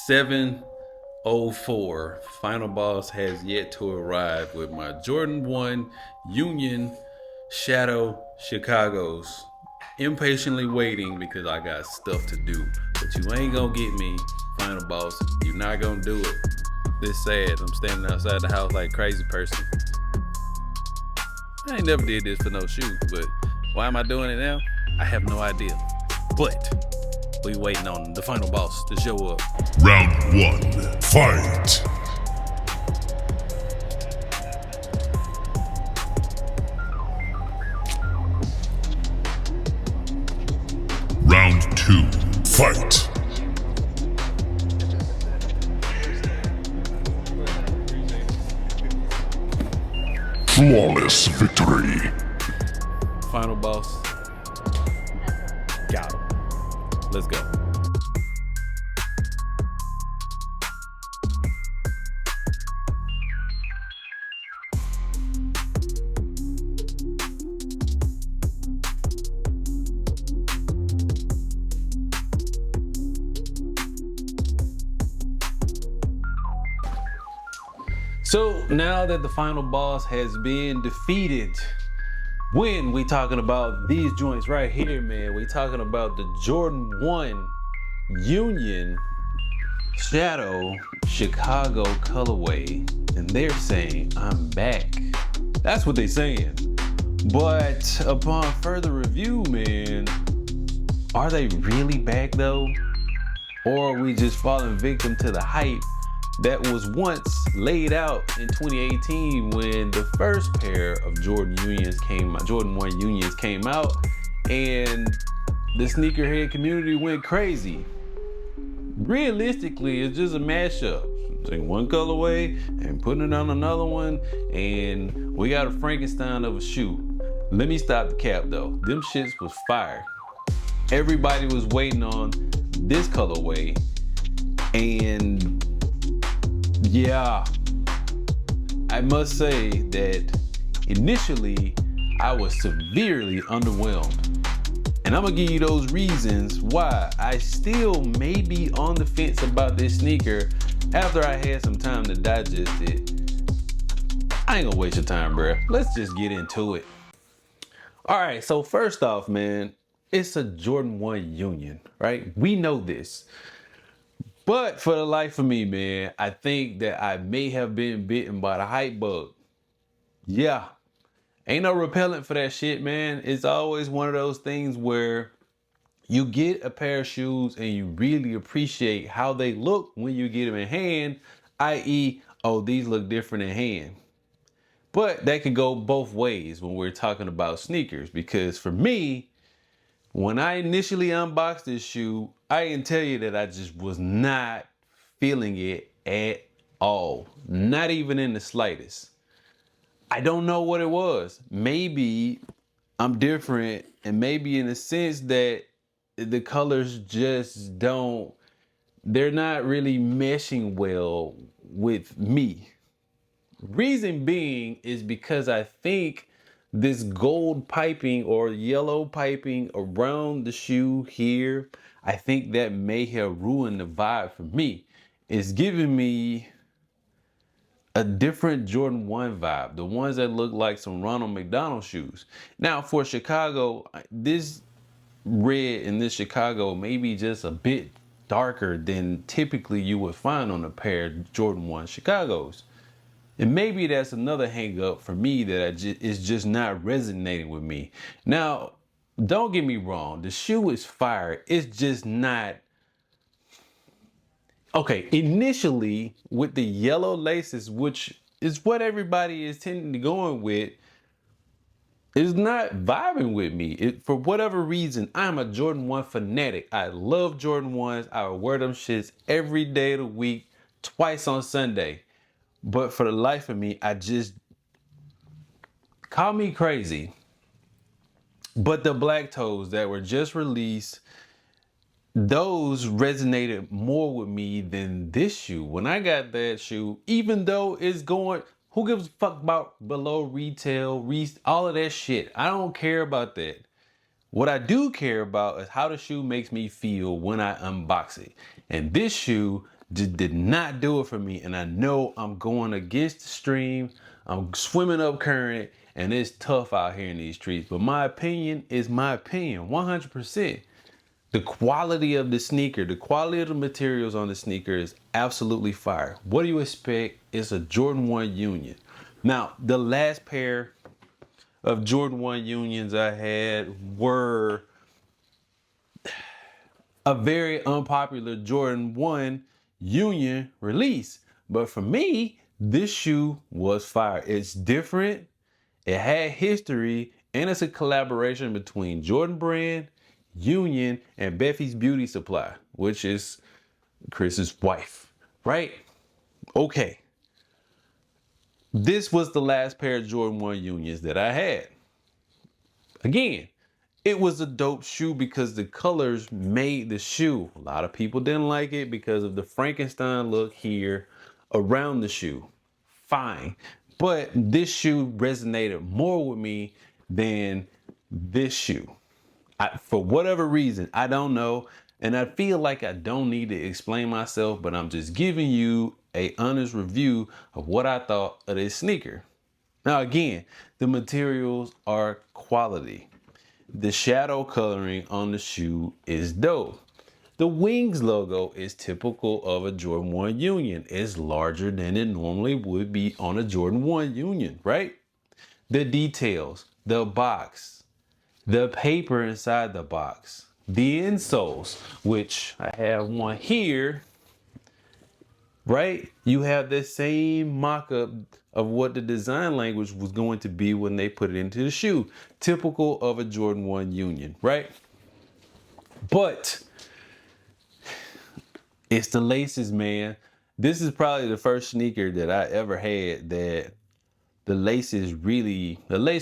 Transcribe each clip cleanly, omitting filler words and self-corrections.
7:04. Final boss has yet to arrive with my Jordan 1 Union Shadow Chicago's. Impatiently waiting because I got stuff to do. But you ain't gonna get me, final boss. You're not gonna do it. This sad. I'm standing outside the house like a crazy person. I ain't never did this for no shoe, but why am I doing it now? I have no idea. But we waiting on the final boss to show up. Round 1. Fight! Round 2. Fight! Flawless victory. Final boss. Got him. Let's go. So now that the final boss has been defeated, when we talking about these joints right here, man, we talking about the Jordan 1 Union Shadow Chicago colorway, and they're saying, I'm back. That's what they're saying. But upon further review, man, are they really back though? Or are we just falling victim to the hype that was once laid out in 2018 when the first pair of Jordan 1 Unions came out, and the sneakerhead community went crazy. Realistically, it's just a mashup. Taking one colorway and putting it on another one, and we got a Frankenstein of a shoe. Let me stop the cap though. Them shits was fire. Everybody was waiting on this colorway, and yeah, I must say that initially I was severely underwhelmed. And I'm gonna give you those reasons why I still may be on the fence about this sneaker after I had some time to digest it. I ain't gonna waste your time, bruh. Let's just get into it. All right, so first off, man, it's a Jordan 1 Union, right? We know this. But for the life of me, man, I think that I may have been bitten by the hype bug. Yeah, ain't no repellent for that shit, man. It's always one of those things where you get a pair of shoes and you really appreciate how they look when you get them in hand, i.e., oh, these look different in hand. But that could go both ways when we're talking about sneakers, because for me, when I initially unboxed this shoe, I can tell you that I just was not feeling it at all. Not even in the slightest. I don't know what it was. Maybe I'm different, and maybe in the sense that the colors just they're not really meshing well with me. Reason being is because I think this gold piping or yellow piping around the shoe here, I think that may have ruined the vibe for me. It's giving me a different Jordan 1 vibe, the ones that look like some Ronald McDonald shoes. Now for Chicago, this red in this Chicago may be just a bit darker than typically you would find on a pair of Jordan 1 Chicagos. And maybe that's another hang up for me that is just not resonating with me. Now, don't get me wrong, the shoe is fire. It's just not. Okay, initially with the yellow laces, which is what everybody is tending to go with, is not vibing with me. For whatever reason, I'm a Jordan 1 fanatic. I love Jordan 1s. I wear them shits every day of the week, twice on Sunday. But for the life of me, I just, call me crazy, but the black toes that were just released, those resonated more with me than this shoe. When I got that shoe, even though it's going, who gives a fuck about below retail, all of that shit? I don't care about that. What I do care about is how the shoe makes me feel when I unbox it. And this shoe just did not do it for me. And I know I'm going against the stream. I'm swimming up current, and it's tough out here in these streets. But my opinion is my opinion, 100%. The quality of the sneaker, the quality of the materials on the sneaker is absolutely fire. What do you expect? It's a Jordan 1 Union. Now, the last pair of Jordan 1 Unions I had were a very unpopular Jordan 1 Union release. But for me, this shoe was fire. It's different, it had history, and it's a collaboration between Jordan Brand, Union, and Beffy's Beauty Supply, which is Chris's wife, right? Okay. This was the last pair of Jordan 1 Unions that I had. Again, it was a dope shoe because the colors made the shoe. A lot of people didn't like it because of the Frankenstein look here around the shoe. Fine. But this shoe resonated more with me than this shoe. For whatever reason, I don't know. And I feel like I don't need to explain myself, but I'm just giving you an honest review of what I thought of this sneaker. Now, again, the materials are quality. The shadow coloring on the shoe is dope. The wings logo is typical of a Jordan 1 Union. It's larger than it normally would be on a Jordan 1 Union, right? The details, the box, the paper inside the box, the insoles, which I have one here, right? You have the same mock-up of what the design language was going to be when they put it into the shoe. Typical of a Jordan 1 Union, right? But it's the laces, man. This is probably the first sneaker that I ever had that the lace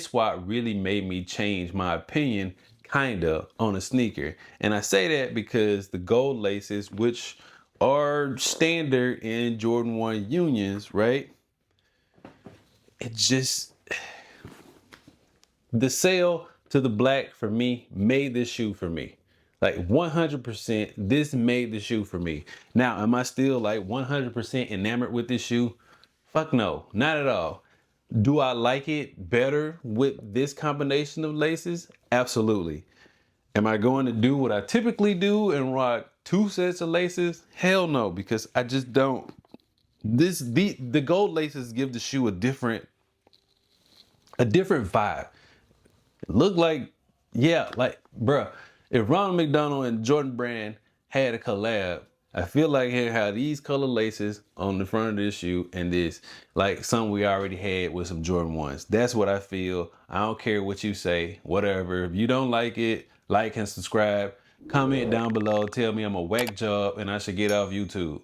swap really made me change my opinion kinda on a sneaker. And I say that because the gold laces, which are standard in Jordan 1 Unions, right? It just, the sale to the black for me made this shoe for me. Like 100%, this made the shoe for me. Now, am I still like 100% enamored with this shoe? Fuck no, not at all. Do I like it better with this combination of laces? Absolutely. Am I going to do what I typically do and rock 2 sets of laces? Hell no, because I just don't. The gold laces give the shoe a different vibe. It look like, yeah, like, bruh, if Ronald McDonald and Jordan Brand had a collab, I feel like here how these color laces on the front of this shoe and this, like some we already had with some Jordan 1s. That's what I feel. I don't care what you say, whatever. If you don't like it, like and subscribe. Comment down below. Tell me I'm a whack job and I should get off YouTube.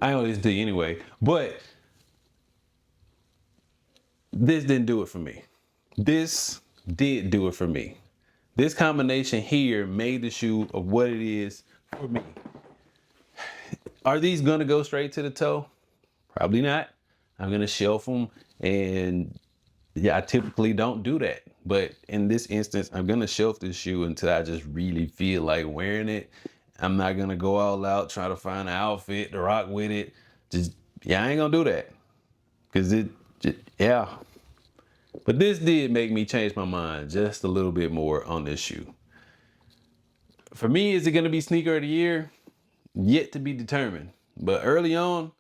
I ain't gonna listen to you anyway. But this didn't do it for me. This did do it for me. This combination here made the shoe of what it is for me. Are these gonna go straight to the toe? Probably not. I'm gonna shelf them, and yeah, I typically don't do that. But in this instance, I'm gonna shelf this shoe until I just really feel like wearing it. I'm not gonna go all out, try to find an outfit to rock with it. I ain't gonna do that. Cause yeah. But this did make me change my mind just a little bit more on this shoe. For me, is it gonna be sneaker of the year? Yet to be determined. But early on,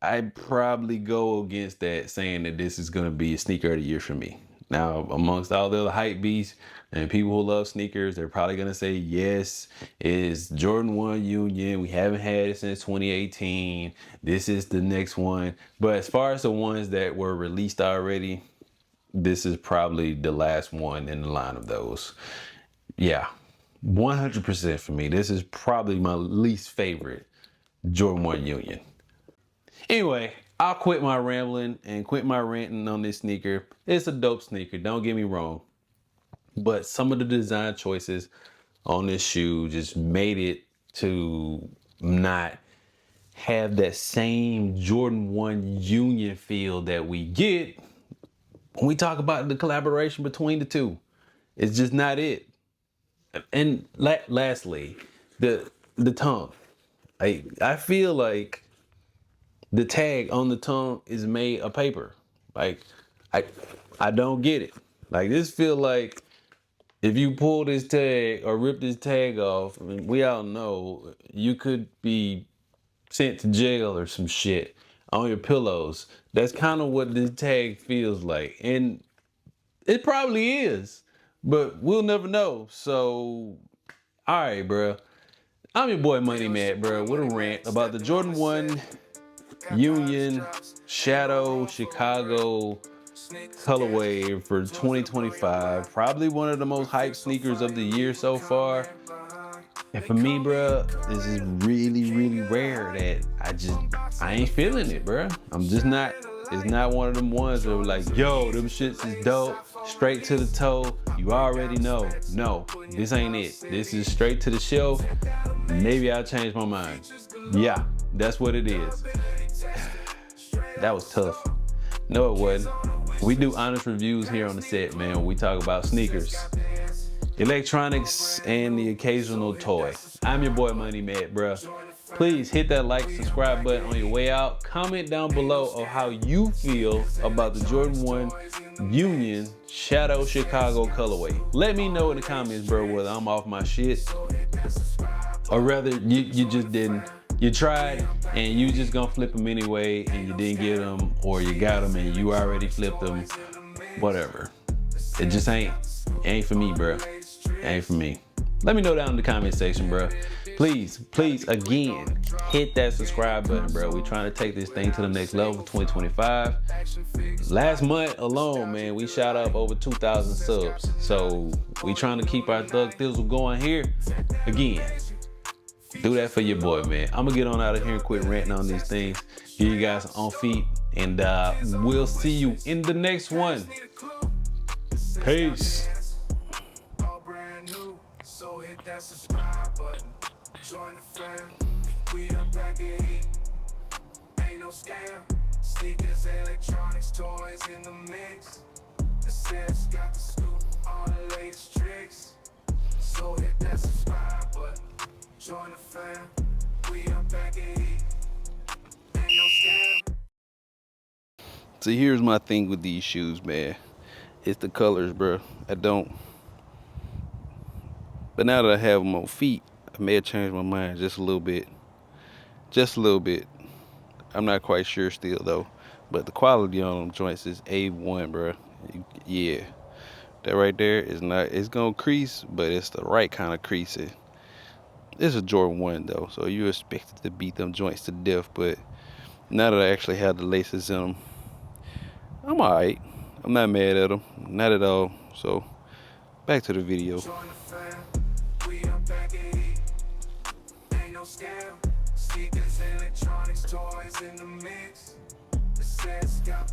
I'd probably go against that, saying that this is gonna be a sneaker of the year for me. Now, amongst all the other hype beasts and people who love sneakers, they're probably gonna say, yes, it's Jordan 1 Union. We haven't had it since 2018. This is the next one. But as far as the ones that were released already, this is probably the last one in the line of those. Yeah, 100% for me. This is probably my least favorite Jordan 1 Union. Anyway, I'll quit my rambling and quit my ranting on this sneaker. It's a dope sneaker, don't get me wrong. But some of the design choices on this shoe just made it to not have that same Jordan 1 Union feel that we get when we talk about the collaboration between the two. It's just not it. And lastly, the tongue. I feel like the tag on the tongue is made of paper. Like, I don't get it. Like, this feel like if you pull this tag or rip this tag off, I mean, we all know you could be sent to jail or some shit on your pillows. That's kind of what this tag feels like. And it probably is, but we'll never know. So, all right, bro. I'm your boy Money Matt, bro, with a rant about the Jordan 1 Union Shadow Chicago colorway for 2025. Probably one of the most hyped sneakers of the year so far. And for me, bro, this is really, really rare that I ain't feeling it, bro. I'm just not. It's not one of them ones that were like, yo, them shits is dope, straight to the toe. You already know. No, this ain't it. This is straight to the shelf. Maybe I'll change my mind. Yeah, that's what it is. That was tough. No, it wasn't. We do honest reviews here on the set, man. When we talk about sneakers, electronics, and the occasional toy. I'm your boy Money Matt, bro. Please hit that like, subscribe button on your way out. Comment down below of how you feel about the Jordan 1 Union Shadow Chicago colorway. Let me know in the comments, bro, whether I'm off my shit or rather you just didn't. You tried and you just gonna flip them anyway and you didn't get them, or you got them and you already flipped them. Whatever. It just ain't for me, bro. It ain't for me. Let me know down in the comment section, bro. Please, again, hit that subscribe button, bro. We trying to take this thing to the next level for 2025. Last month alone, man, we shot up over 2,000 subs. So we trying to keep our thug thizzle going here. Again, do that for your boy, man. I'm gonna get on out of here and quit ranting on these things. Get you guys on feet, and we'll see you in the next one. Peace. So hit that subscribe button. Join the fam. We are back in heat. Ain't no scam. Sneakers, electronics, toys in the mix. The sets got the scoop, all the latest tricks. So hit that subscribe button. Join the fam. We are back in heat. Ain't no scam. So here's my thing with these shoes, man. It's the colors, bro. But now that I have them on feet, I may have changed my mind just a little bit. Just a little bit. I'm not quite sure still, though. But the quality on them joints is A1, bro. Yeah. That right there is not, it's going to crease, but it's the right kind of creasing. It's a Jordan 1, though, so you expect it to beat them joints to death. But now that I actually have the laces in them, I'm all right. I'm not mad at them. Not at all. So, back to the video. Sneakers, electronics, toys in the mix. The sets got